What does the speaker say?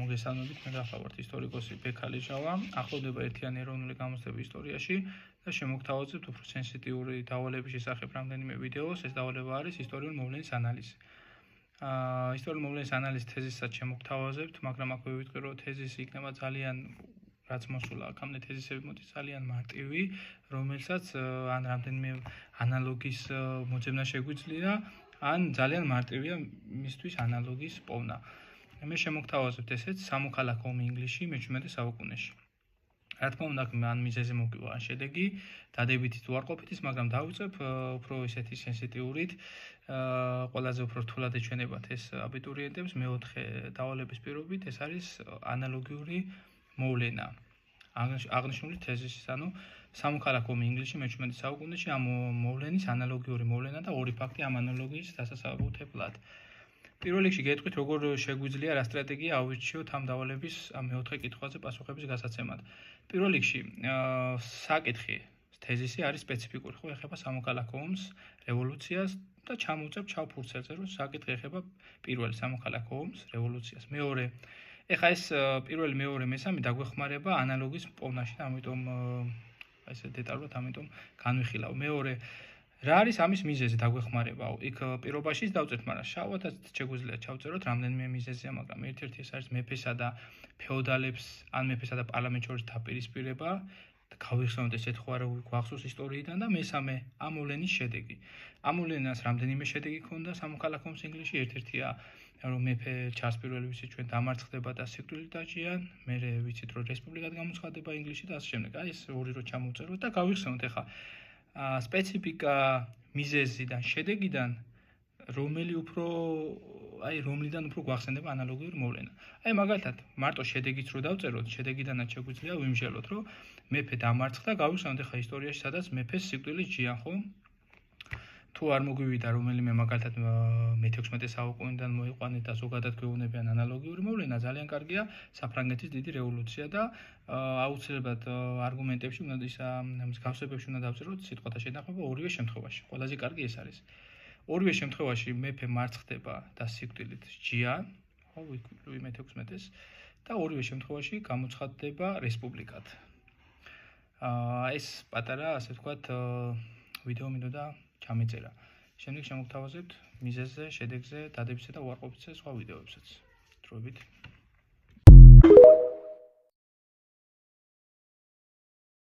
მოგესალმებით, მე გახლავართ ისტორიკოსი ბექალიჟავა. ახლოვდება ერთიანი ეროვნული გამოცდები ისტორიაში და შემოგთავაზებთ უფრო სენსიტიური დავალების შესახებ რამდენიმე ვიდეოს. ეს დავალება არის ისტორიული მოვლენის ანალიზი. ისტორიული მოვლენის ანალიზის თეზისაც შემოგთავაზებთ, მაგრამ აქვე ვიტყვი, რომ თეზისი იქნება ძალიან რაც მოსულა აქამდე თეზისები მოდის ძალიან მარტივი, რომელსაც ან რამდენიმე ანალოგის მოძებნა შეგვიძლია, ან ძალიან მარტივია მისთვის ანალოგის პოვნა. მე შემოგთავაზებთ ესეც სამოქალაქო ომი ინგლისში მე-17 საუკუნეში. რა თქმა უნდა, მან მიზეზი მოგივა ან შედეგი, დადებითით უარყოფითის, მაგრამ დავიწყებ უფრო ისეთი სენსიტიურით, ყველაზე უფრო რთულად ეჩვენებათ ეს აბიტურიენტებს მეოთხე დავალების პირობით, ეს არის ანალოგიური მოვლენა. აღნიშნული თეზისის, ანუ სამოქალაქო ომი ინგლისში მე-17 საუკუნეში ამ მოვლენის ანალოგიური მოვლენა და ორი ფაქტი ამ ანალოგიის დასასაბუთებლად. პირველ რიგში გეტყვით, როგორ შეგვიძლია რა სტრატეგია ავირჩიოთ ამ დავალების მეოთხე კითხვაზე პასუხების გასაცემად. პირველ რიგში, საკითხი თეზისი არის სპეციფიკური, ხო, ეხება სამოქალაქო ომს, რევოლუციას და ჩამოვწევ ჩავფურცელზე, რომ საკითხი ეხება პირველ სამოქალაქო ომს, რევოლუციას. მეორე, ეხა ეს პირველი, მეორე, მესამე დაგვეხმარება ანალოგის პოვნაში და ამიტომ ესე დეტალურად ამიტომ განვიხილავ. მეორე, რა არის ამის მიზეზი დაგვეხმარება? იქ პირობაშიც დავწერთ, მაგრამ შავადაც შეგვიძლია ჩავწეროთ რამდენიმე მიზეზია, მაგრამ ერთ-ერთი ეს არის მეფესა და ფეოდალებს, ან მეფესა და პარლამენტს შორის დაპირისპირება და გავიხსენოთ ეს ეთქვა რომ გვახსოვს ისტორიიდან და მესამე ამ მოვლენის შედეგი. ამ მოვლენას რამდენიმე შედეგი ჰქონდა სამოქალაქო ომს ინგლისში, ერთ-ერთია რომ მეფე ჩარლზ პირველი ვიცით ჩვენ დამარცხდება და სიკვდილით დაჭიან, მერე ვიცით რომ რესპუბლიკად გამოცხადდება ინგლისში და ასე შემდეგ. აი ეს ორი რო ჩამოვწეროთ და გავიხსენოთ ეხა სპეციფიკა მიზეზი და შედეგიდან რომლიდან უფრო გვახსენდება ანალოგიური მოვლენა. აი მაგალითად, მარტო შედეგიც რო დავწეროთ, შედეგიდანაც შეგვიძლია ვიმჟელოთ, რომ მეფე დამარცხდა, გავიხსენოთ ეხა ისტორიაში, სადაც მეფეს სიკვდილით ჯიან, ხო? თუ არ მოგვივიდა რომელიმე მაგალითად მე-16 საუკუნიდან მოიყვანეთ და ზოგადად გვეუბნებიან ანალოგიური მოვლენა, ძალიან კარგია საფრანგეთის დიდი რევოლუცია და აუცილებლად არგუმენტებში უნდა მსგავსებებში უნდა დავწეროთ სიტყვათა შენახება ორივე შემთხვევაში. ყველაზე კარგი ეს არის. ორივე შემთხვევაში მეფე მარცხდება და სიკვდილით ჯიან, ხო, ლუი მე-16-ს და ორივე შემთხვევაში გამოცხადდება რესპუბლიკად. ეს პატარა, ასე ვთქვათ, ვიდეო მინდოდა ჩამეწერა. შემდეგ შემოგთავაზებთ მიზეზზე, შედეგზე, დადებისზე და უარყოფითზე სხვა ვიდეოებსაც. დროებით